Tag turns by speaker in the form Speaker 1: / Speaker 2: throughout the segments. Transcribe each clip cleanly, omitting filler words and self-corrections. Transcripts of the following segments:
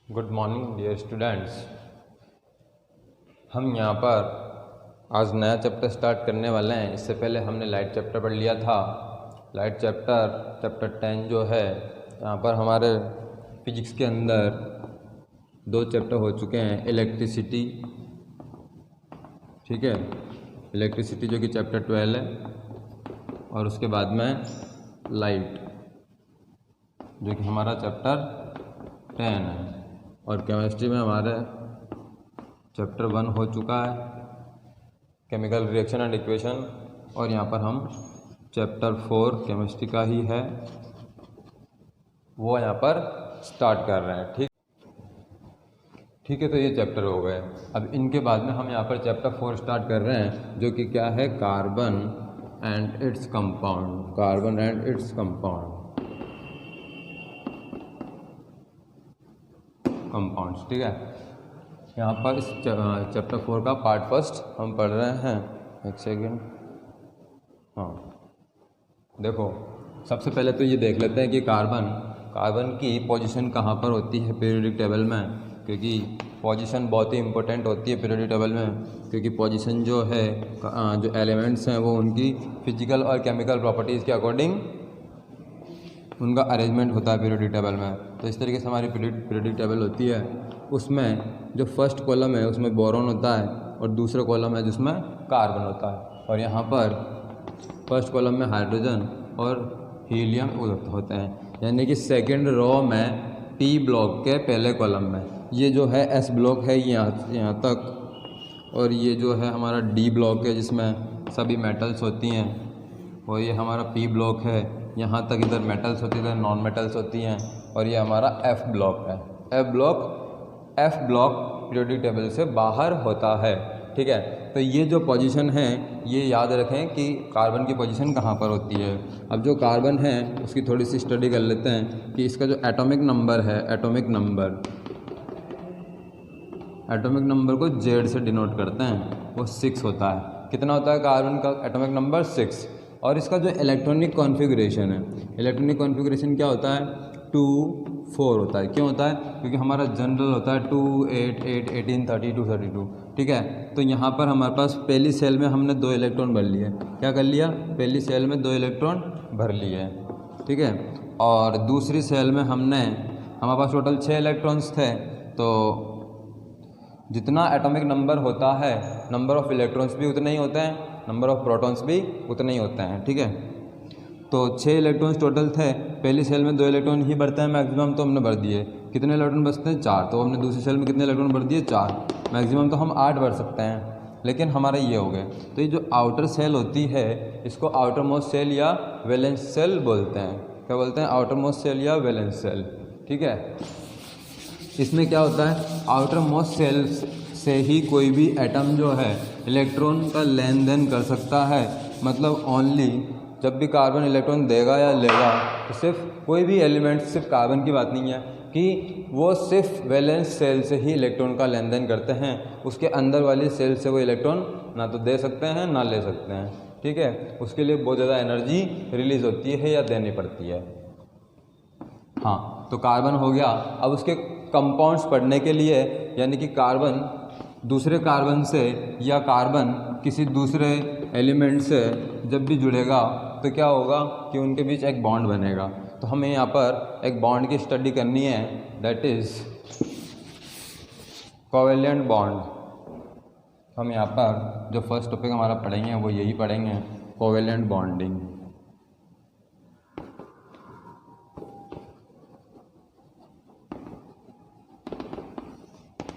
Speaker 1: Good morning dear students. हम यहाँ पर आज नया चैप्टर स्टार्ट करने वाले हैं। इससे पहले हमने लाइट चैप्टर पढ़ लिया था। लाइट चैप्टर 10 जो है, यहाँ पर हमारे फिजिक्स के अंदर दो चैप्टर हो चुके हैं। इलेक्ट्रिसिटी, ठीक है, इलेक्ट्रिसिटी जो कि चैप्टर 12 है, और उसके बाद में लाइट जो कि हमारा चैप्टर 10 है। और केमिस्ट्री में हमारे चैप्टर 1 हो चुका है, केमिकल रिएक्शन एंड इक्वेशन, और यहाँ पर हम चैप्टर 4 केमिस्ट्री का ही है वो यहाँ पर स्टार्ट कर रहे हैं। ठीक है, तो ये चैप्टर हो गए। अब इनके बाद में हम यहाँ पर चैप्टर 4 स्टार्ट कर रहे हैं, जो कि क्या है, carbon and its compound. Carbon and it's compounds, ठीक है। यहाँ पर इस चैप्टर 4 का पार्ट फर्स्ट हम पढ़ रहे हैं। एक सेकेंड, हाँ देखो, सबसे पहले तो ये देख लेते हैं कि कार्बन की पोजीशन कहाँ पर होती है पीरियोडिक टेबल में, क्योंकि पोजीशन बहुत ही इम्पोर्टेंट होती है पीरियोडिक टेबल में। क्योंकि पोजीशन जो है, जो एलिमेंट्स हैं वो उनकी फिजिकल और केमिकल प्रॉपर्टीज़ के अकॉर्डिंग उनका अरेंजमेंट होता है पीरियोडिक टेबल में। तो इस तरीके से हमारी पीरियोडिक टेबल होती है। उसमें जो फर्स्ट कॉलम है उसमें बोरॉन होता है, और दूसरा कॉलम है जिसमें कार्बन होता है। और यहाँ पर फर्स्ट कॉलम में हाइड्रोजन और हीलियम होते हैं। यानी कि सेकंड रो में पी ब्लॉक के पहले कॉलम में ये जो है एस ब्लॉक है यहाँ तक, और ये जो है हमारा डी ब्लॉक है जिसमें सभी मेटल्स होती हैं, और ये हमारा पी ब्लॉक है, यहाँ तक इधर मेटल्स होती है, इधर नॉन मेटल्स होती हैं, और ये हमारा एफ ब्लॉक है। एफ ब्लॉक पीरियोडिक टेबल से बाहर होता है, ठीक है। तो ये जो पोजीशन है, ये याद रखें कि कार्बन की पोजीशन कहाँ पर होती है। अब जो कार्बन है उसकी थोड़ी सी स्टडी कर लेते हैं कि इसका जो एटॉमिक नंबर है, एटॉमिक नंबर को जेड से डिनोट करते हैं, वो 6 होता है। कितना होता है कार्बन का एटॉमिक नंबर? 6। और इसका जो इलेक्ट्रॉनिक कॉन्फ़िगरेशन है, इलेक्ट्रॉनिक कॉन्फ़िगरेशन क्या होता है? 2 4 होता है। क्यों होता है? क्योंकि हमारा जनरल होता है 2 8 8 18 32 32, ठीक है। तो यहाँ पर हमारे पास पहली सेल में हमने 2 इलेक्ट्रॉन भर लिए। क्या कर लिया? पहली सेल में 2 इलेक्ट्रॉन भर लिए, ठीक है। और दूसरी सेल में हमारे पास टोटल 6 इलेक्ट्रॉन्स थे। तो जितना एटॉमिक नंबर होता है, नंबर ऑफ़ इलेक्ट्रॉन्स भी उतने ही होते हैं, नंबर ऑफ़ प्रोटॉन्स भी उतने ही होते हैं, ठीक है। तो 6 इलेक्ट्रॉन्स टोटल थे। पहली सेल में 2 इलेक्ट्रॉन ही बढ़ते हैं मैक्सिमम, तो हमने भर दिए। कितने इलेक्ट्रॉन बचते हैं? 4। तो हमने दूसरी सेल में कितने इलेक्ट्रॉन भर दिए? 4। मैक्सिमम तो हम 8 भर सकते हैं, लेकिन हमारे ये हो गए। तो ये जो आउटर सेल होती है, इसको आउटर मोस्ट सेल या वैलेंस सेल बोलते हैं। क्या बोलते हैं? आउटर मोस्ट सेल या वैलेंस सेल, ठीक है। इसमें क्या होता है, आउटर मोस्ट सेल से ही कोई भी एटम जो है इलेक्ट्रॉन का लेन देन कर सकता है। मतलब ओनली जब भी कार्बन इलेक्ट्रॉन देगा या लेगा, तो सिर्फ कोई भी एलिमेंट, सिर्फ कार्बन की बात नहीं है कि वो सिर्फ वैलेंस सेल से ही इलेक्ट्रॉन का लेन देन करते हैं। उसके अंदर वाली सेल से वो इलेक्ट्रॉन ना तो दे सकते हैं ना ले सकते हैं, ठीक है। उसके लिए बहुत ज़्यादा एनर्जी रिलीज़ होती है या देनी पड़ती है। हाँ, तो कार्बन हो गया। अब उसके कंपाउंड्स पढ़ने के लिए, यानी कि कार्बन दूसरे कार्बन से या कार्बन किसी दूसरे एलिमेंट से जब भी जुड़ेगा, तो क्या होगा कि उनके बीच एक बॉन्ड बनेगा। तो हमें यहाँ पर एक बॉन्ड की स्टडी करनी है, दैट इज़ कोवेलेंट बॉन्ड। हम यहाँ पर जो फर्स्ट टॉपिक हमारा पढ़ेंगे वो यही पढ़ेंगे, कोवेलेंट बॉन्डिंग।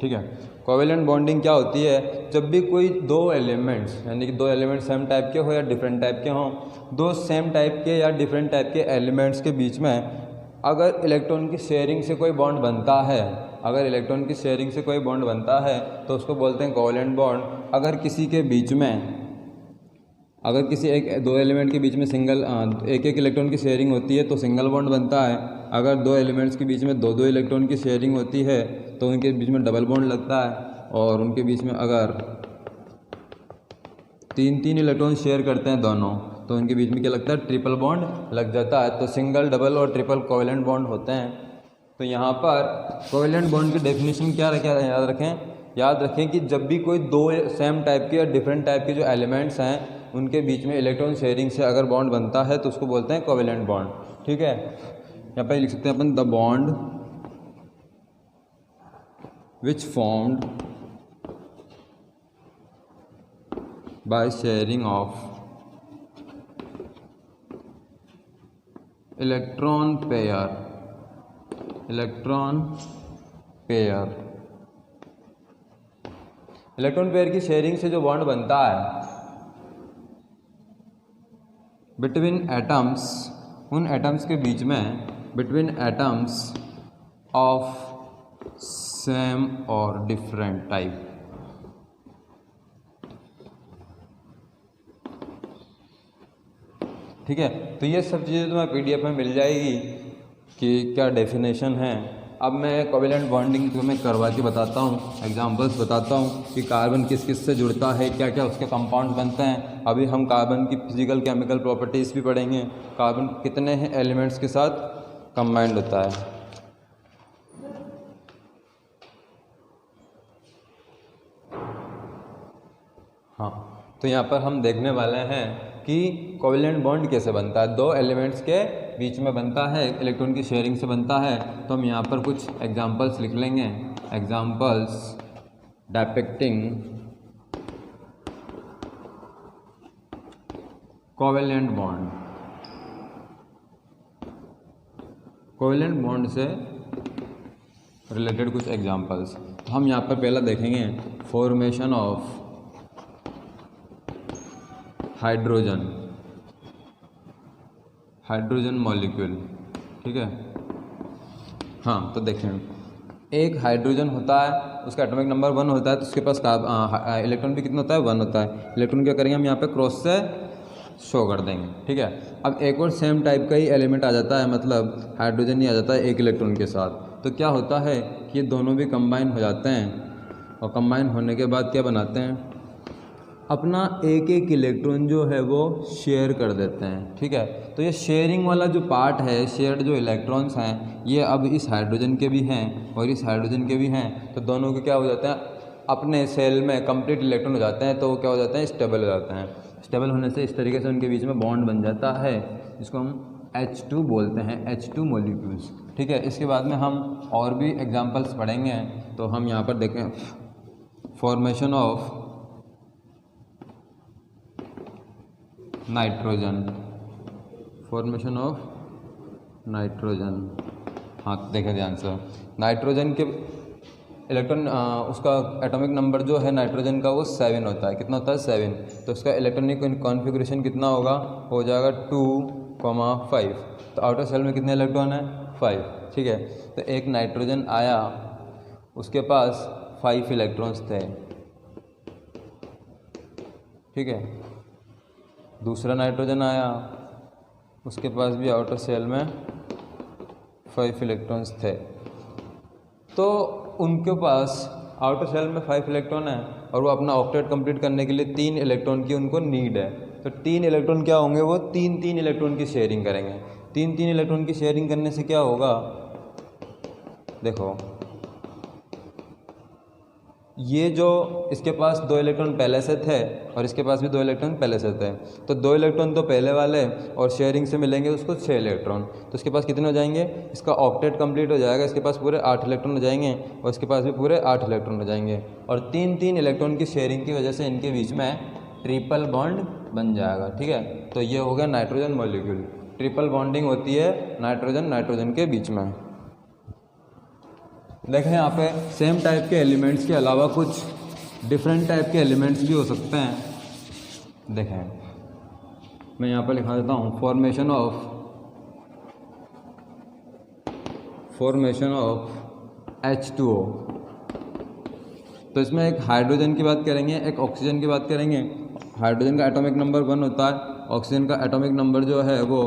Speaker 1: ठीक है। कोवेलेंट बॉन्डिंग क्या होती है? जब भी कोई 2 एलिमेंट्स, यानी कि 2 एलिमेंट्स सेम टाइप के हो या डिफरेंट टाइप के हों, 2 सेम टाइप के या डिफरेंट टाइप के एलिमेंट्स के बीच में अगर इलेक्ट्रॉन की शेयरिंग से कोई बॉन्ड बनता है, तो उसको बोलते हैं कोवेलेंट बॉन्ड। अगर किसी के बीच में, अगर किसी 2 एलिमेंट के बीच में एक इलेक्ट्रॉन की शेयरिंग होती है तो सिंगल बॉन्ड बनता है। अगर 2 एलिमेंट्स के बीच में 2 इलेक्ट्रॉन की शेयरिंग होती है तो उनके बीच में डबल बॉन्ड लगता है। और उनके बीच में अगर 3 इलेक्ट्रॉन शेयर करते हैं दोनों, तो उनके बीच में क्या लगता है? ट्रिपल बॉन्ड लग जाता है। तो सिंगल, डबल और ट्रिपल कोवेलेंट बॉन्ड होते हैं। तो यहाँ पर कोवेलेंट बॉन्ड की डेफिनेशन क्या याद रखें कि जब भी कोई दो सेम टाइप के या डिफरेंट टाइप के जो एलिमेंट्स हैं उनके बीच में इलेक्ट्रॉन शेयरिंग से अगर बॉन्ड बनता है तो उसको बोलते हैं कोवेलेंट बॉन्ड। ठीक है, यहाँ पर लिख सकते हैं upon the bond which formed by sharing of electron pair electron pair की शेयरिंग से जो बॉन्ड बनता है बिटवीन एटम्स, उन एटम्स के बीच में, बिटवीन एटम्स ऑफ सेम और डिफरेंट टाइप। ठीक है, तो ये सब चीज़ें तुम्हें पीडीएफ में मिल जाएगी कि क्या डेफिनेशन है। अब मैं कोवेलेंट बॉन्डिंग तुम्हें करवा के बताता हूँ, एग्जांपल्स बताता हूँ कि कार्बन किस किस से जुड़ता है, क्या क्या उसके कंपाउंड बनते हैं। अभी हम कार्बन की फिजिकल केमिकल प्रॉपर्टीज़ भी पढ़ेंगे, कार्बन कितने हैं एलिमेंट्स के साथ कंबाइंड होता है। हाँ, तो यहाँ पर हम देखने वाले हैं कि कोवेलेंट बॉन्ड कैसे बनता है, दो एलिमेंट्स के बीच में बनता है, इलेक्ट्रॉन की शेयरिंग से बनता है। तो हम यहाँ पर कुछ एग्जांपल्स लिख लेंगे, examples depicting covalent bond. Covalent bond से रिलेटेड कुछ एग्जांपल्स। तो हम यहाँ पर पहला देखेंगे फॉर्मेशन ऑफ हाइड्रोजन मॉलिक्यूल। ठीक है, हाँ, तो देखें एक हाइड्रोजन होता है, उसका एटॉमिक नंबर 1 होता है, तो उसके पास इलेक्ट्रॉन भी कितना होता है, 1 होता है। इलेक्ट्रॉन क्या करेंगे हम यहाँ पे क्रॉस से शो कर देंगे। ठीक है, अब एक और सेम टाइप का ही एलिमेंट आ जाता है, मतलब हाइड्रोजन ही आ जाता है एक इलेक्ट्रॉन के साथ। तो क्या होता है कि ये दोनों भी कंबाइन हो जाते हैं, और कंबाइन होने के बाद क्या बनाते हैं, अपना एक एक इलेक्ट्रॉन जो है वो शेयर कर देते हैं। ठीक है, तो ये शेयरिंग वाला जो पार्ट है, शेयर्ड जो इलेक्ट्रॉन्स हैं, ये अब इस हाइड्रोजन के भी हैं और इस हाइड्रोजन के भी हैं। तो दोनों के क्या हो जाते हैं, अपने सेल में कंप्लीट इलेक्ट्रॉन हो जाते हैं, तो वो क्या हो जाते हैं, स्टेबल हो जाते हैं। स्टेबल होने से इस तरीके से उनके बीच में बॉन्ड बन जाता है, जिसको हम H2 बोलते हैं, H2 मॉलिक्यूल्स। ठीक है, इसके बाद में हम और भी एग्जाम्पल्स पढ़ेंगे। तो हम यहाँ पर देखें फॉर्मेशन ऑफ नाइट्रोजन। हाँ, देखें ध्यान से, नाइट्रोजन के इलेक्ट्रॉन उसका एटॉमिक नंबर जो है नाइट्रोजन का वो 7 होता है। कितना होता है, 7। तो उसका इलेक्ट्रॉनिक कॉन्फ़िगरेशन कितना होगा, हो जाएगा 2,5। तो आउटर सेल में कितने इलेक्ट्रॉन है, 5। ठीक है, तो एक नाइट्रोजन आया, उसके पास 5 इलेक्ट्रॉन्स थे। ठीक है, दूसरा नाइट्रोजन आया, उसके पास भी आउटर सेल में 5 इलेक्ट्रॉन्स थे। तो उनके पास आउटर सेल में 5 इलेक्ट्रॉन है और वो अपना ऑक्टेट कंप्लीट करने के लिए 3 इलेक्ट्रॉन की उनको नीड है। तो 3 इलेक्ट्रॉन क्या होंगे, वो 3 इलेक्ट्रॉन की शेयरिंग करेंगे। 3 इलेक्ट्रॉन की शेयरिंग करने से क्या होगा, देखो ये जो इसके पास 2 इलेक्ट्रॉन पहले से थे और इसके पास भी 2 इलेक्ट्रॉन पहले से थे, तो 2 इलेक्ट्रॉन तो पहले वाले और शेयरिंग से मिलेंगे उसको 6 इलेक्ट्रॉन। तो इसके पास कितने हो जाएंगे, इसका ऑक्टेट कंप्लीट हो जाएगा, इसके पास पूरे 8 इलेक्ट्रॉन हो जाएंगे और इसके पास भी पूरे 8 इलेक्ट्रॉन हो जाएंगे। और 3 इलेक्ट्रॉन की शेयरिंग की वजह से इनके बीच में ट्रिपल बॉन्ड बन जाएगा। ठीक है, तो ये हो गया नाइट्रोजन मॉलिक्यूल। ट्रिपल बॉन्डिंग होती है नाइट्रोजन के बीच में। देखें यहाँ पे सेम टाइप के एलिमेंट्स के अलावा कुछ डिफरेंट टाइप के एलिमेंट्स भी हो सकते हैं। देखें मैं यहाँ पर लिखा देता हूँ फॉर्मेशन ऑफ H2O। तो इसमें एक हाइड्रोजन की बात करेंगे, एक ऑक्सीजन की बात करेंगे। हाइड्रोजन का एटॉमिक नंबर 1 होता है, ऑक्सीजन का एटॉमिक नंबर जो है वो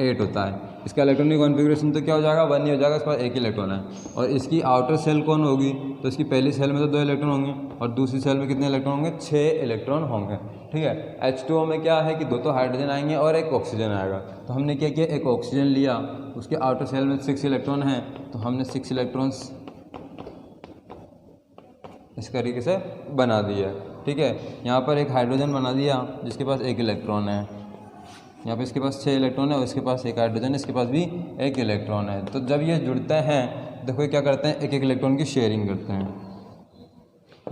Speaker 1: 8 होता है। इसका इलेक्ट्रॉनिक कॉन्फ़िगरेशन तो क्या हो जाएगा, 1 ही हो जाएगा, इसके पास एक ही इलेक्ट्रॉन है। और इसकी आउटर सेल कौन होगी, तो इसकी पहली सेल में तो 2 इलेक्ट्रॉन होंगे और दूसरी सेल में कितने इलेक्ट्रॉन होंगे, 6 इलेक्ट्रॉन होंगे। ठीक है, H2O में क्या है कि 2 हाइड्रोजन आएंगे और एक ऑक्सीजन आएगा। तो हमने क्या किया, एक ऑक्सीजन लिया, उसके आउटर सेल में 6 इलेक्ट्रॉन हैं, तो हमने 6 इलेक्ट्रॉन्स इस तरीके से बना दिया। ठीक है, यहाँ पर एक हाइड्रोजन बना दिया जिसके पास एक इलेक्ट्रॉन है, यहाँ पे इसके पास 6 इलेक्ट्रॉन है और इसके पास एक हाइड्रोजन है, इसके पास भी एक इलेक्ट्रॉन है। तो जब ये जुड़ते हैं, देखो ये क्या करते हैं, एक एक इलेक्ट्रॉन की शेयरिंग करते हैं।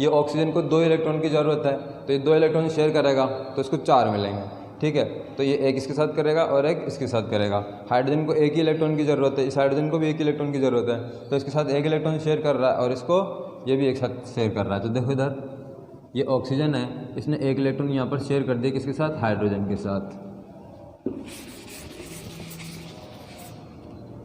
Speaker 1: ये ऑक्सीजन को 2 इलेक्ट्रॉन की ज़रूरत है, तो ये 2 इलेक्ट्रॉन शेयर करेगा तो इसको 4 मिलेंगे। ठीक है, तो ये एक इसके साथ करेगा और एक इसके साथ करेगा। हाइड्रोजन को एक ही इलेक्ट्रॉन की ज़रूरत है, इस हाइड्रोजन को भी एक इलेक्ट्रॉन की ज़रूरत है, तो इसके साथ एक इलेक्ट्रॉन शेयर कर रहा है और इसको ये भी एक साथ शेयर कर रहा है। तो देखो इधर ये ऑक्सीजन है, इसने एक इलेक्ट्रॉन यहाँ पर शेयर कर दिया किसके साथ, हाइड्रोजन के साथ।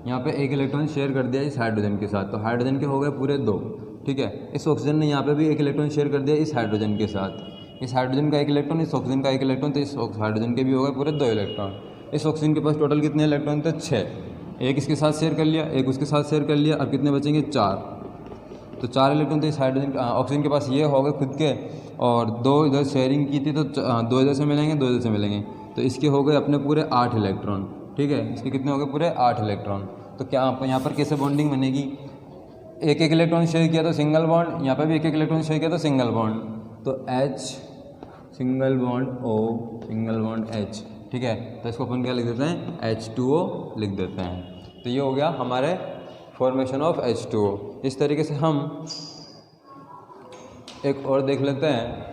Speaker 1: यहाँ पे एक इलेक्ट्रॉन शेयर कर दिया इस हाइड्रोजन के साथ, तो हाइड्रोजन के हो गए पूरे 2। ठीक है, इस ऑक्सीजन ने यहाँ पे भी एक इलेक्ट्रॉन शेयर कर दिया इस हाइड्रोजन के साथ, इस हाइड्रोजन का एक इलेक्ट्रॉन, इस ऑक्सीजन का एक इलेक्ट्रॉन, तो इस हाइड्रोजन के भी हो गए पूरे 2 इलेक्ट्रॉन। इस ऑक्सीजन के पास टोटल कितने इलेक्ट्रॉन थे, 6। एक इसके साथ शेयर कर लिया, एक उसके साथ शेयर कर लिया, अब कितने बचेंगे, 4। तो 4 इलेक्ट्रॉन तो इस हाइड्रोजन ऑक्सीजन के पास ये हो गए खुद के, और 2 इधर शेयरिंग की थी तो 2 इधर से मिलेंगे, 2 इधर से मिलेंगे, तो इसके हो गए अपने पूरे 8 इलेक्ट्रॉन। ठीक है, इसके कितने हो गए, पूरे 8 इलेक्ट्रॉन। तो क्या आप यहाँ पर कैसे बॉन्डिंग बनेगी, एक एक इलेक्ट्रॉन शेयर किया तो सिंगल बॉन्ड, यहाँ पर भी एक एक इलेक्ट्रॉन शेयर किया तो सिंगल बॉन्ड, तो H single bond O single bond H। ठीक है, तो इसको अपन क्या लिख देते हैं, H2O लिख देते हैं। तो ये हो गया हमारे फॉर्मेशन ऑफ H2O। इस तरीके से हम एक और देख लेते हैं,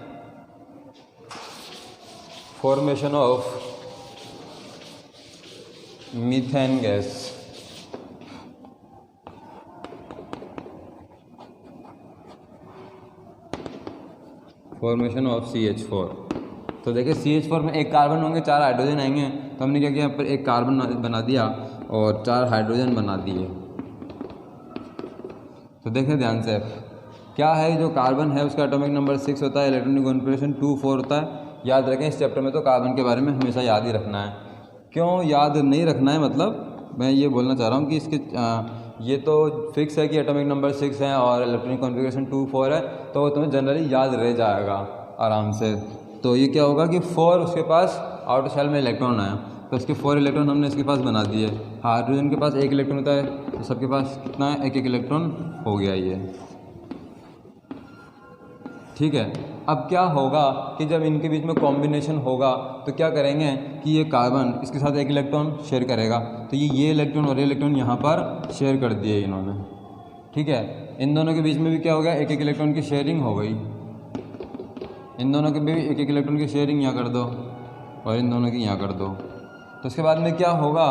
Speaker 1: formation of methane gas. Formation of CH4। तो देखिए CH4 में एक कार्बन होंगे, 4 हाइड्रोजन आएंगे, तो हमने क्या किया, यहाँ पर एक कार्बन बना दिया और 4 हाइड्रोजन बना दिए। तो देखें ध्यान से, क्या है, जो कार्बन है उसका एटॉमिक नंबर 6 होता है, इलेक्ट्रॉनिक कॉन्फ़िगरेशन 2-4 होता है। याद रखें, इस चैप्टर में तो कार्बन के बारे में हमेशा याद ही रखना है। क्यों याद नहीं रखना है, मतलब मैं ये बोलना चाह रहा हूँ कि इसके ये तो फिक्स है कि एटॉमिक नंबर 6 है और इलेक्ट्रॉनिक कॉन्फ़िगरेशन 2-4 है, तो वो तुम्हें जनरली याद रह जाएगा आराम से। तो ये क्या होगा कि 4 उसके पास आउटर शेल में इलेक्ट्रॉन है, तो उसके 4 इलेक्ट्रॉन हमने इसके पास बना दिए। हाइड्रोजन के पास एक इलेक्ट्रॉन होता है, तो सबके पास कितना है, एक एक इलेक्ट्रॉन हो गया ये। ठीक है, अब क्या होगा कि जब इनके बीच में कॉम्बिनेशन होगा तो क्या करेंगे कि ये कार्बन इसके साथ एक इलेक्ट्रॉन शेयर करेगा, तो ये इलेक्ट्रॉन और ये इलेक्ट्रॉन यहाँ पर शेयर कर दिए इन्होंने। ठीक है, इन दोनों के बीच में भी क्या हो गया, एक एक इलेक्ट्रॉन की शेयरिंग हो गई। इन दोनों के भी एक एक इलेक्ट्रॉन की शेयरिंग यहाँ कर दो और इन दोनों की यहाँ कर दो। तो उसके बाद में क्या होगा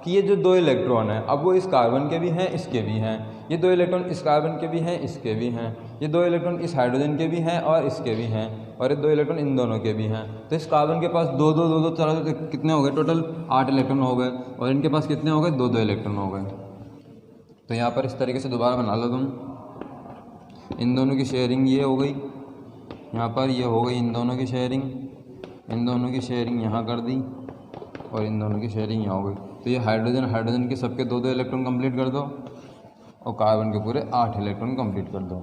Speaker 1: कि ये जो 2 इलेक्ट्रॉन हैं, अब वो इस कार्बन के भी हैं, इसके भी हैं। ये 2 इलेक्ट्रॉन इस कार्बन के भी हैं, इसके भी हैं। ये 2 इलेक्ट्रॉन इस हाइड्रोजन के भी हैं और इसके भी हैं, और ये 2 इलेक्ट्रॉन इन दोनों के भी हैं। तो इस कार्बन के पास 2-2 चलो कितने हो गए, टोटल 8 इलेक्ट्रॉन हो गए, और इनके पास कितने हो गए, 2-2 इलेक्ट्रॉन हो गए। तो यहाँ पर इस तरीके से दोबारा बना लो तुम, इन दोनों की शेयरिंग ये हो गई, यहाँ पर ये हो गई इन दोनों की शेयरिंग, इन दोनों की शेयरिंग यहाँ कर दी और इन दोनों की शेयरिंग यहाँ हो गई। तो ये हाइड्रोजन के सबके 2-2 इलेक्ट्रॉन कंप्लीट कर दो और कार्बन के पूरे 8 इलेक्ट्रॉन कंप्लीट कर दो।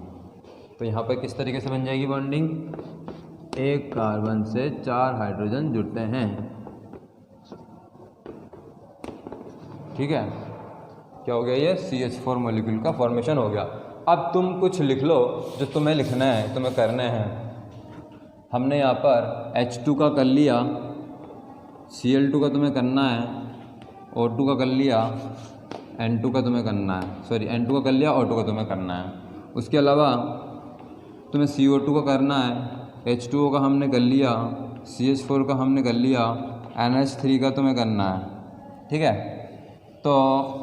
Speaker 1: तो यहाँ पर किस तरीके से बन जाएगी बॉन्डिंग, एक कार्बन से 4 हाइड्रोजन जुड़ते हैं। ठीक है, क्या हो गया, ये CH4 मॉलिक्यूल का फॉर्मेशन हो गया। अब तुम कुछ लिख लो जो तुम्हें लिखना है, तुम्हें करने हैं। हमने यहाँ पर H2 का कर लिया, Cl2 का तुम्हें करना है, O2 का कर लिया, N2 का तुम्हें करना है, सॉरी N2 का कर लिया, O2 का तुम्हें करना है। उसके अलावा तुम्हें CO2 का करना है, H2O का हमने कर लिया, CH4 का हमने कर लिया, NH3 का तुम्हें करना है। ठीक है, तो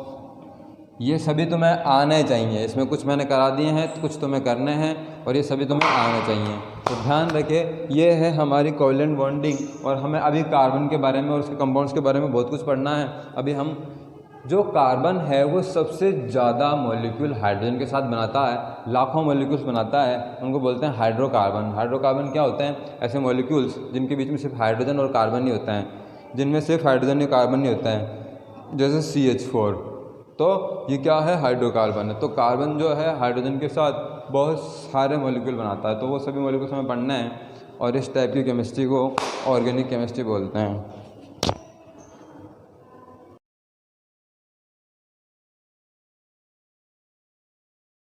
Speaker 1: ये सभी तुम्हें आने चाहिए, इसमें कुछ मैंने करा दिए हैं, कुछ तुम्हें करने हैं, और ये सभी तुम्हें आने चाहिए। तो ध्यान रखें, ये है हमारी कोवैलेंट बॉन्डिंग, और हमें अभी कार्बन के बारे में और उसके कंपाउंड्स के बारे में बहुत कुछ पढ़ना है। अभी हम जो कार्बन है वो सबसे ज़्यादा मॉलिक्यूल हाइड्रोजन के साथ बनाता है, लाखों मॉलिक्यूल्स बनाता है, उनको बोलते हैं हाइड्रोकार्बन। हाइड्रोकार्बन क्या होते हैं, ऐसे मॉलिक्यूल्स जिनके बीच में सिर्फ हाइड्रोजन और कार्बन ही होता है, जिनमें सिर्फ हाइड्रोजन या कार्बन नहीं होता है। जैसे CH4, तो ये क्या है, हाइड्रोकार्बन है। तो कार्बन जो है हाइड्रोजन के साथ बहुत सारे मॉलिक्यूल बनाता है, तो वो सभी मॉलिक्यूल्स हमें पढ़ना है और इस टाइप की केमिस्ट्री को ऑर्गेनिक केमिस्ट्री बोलते हैं।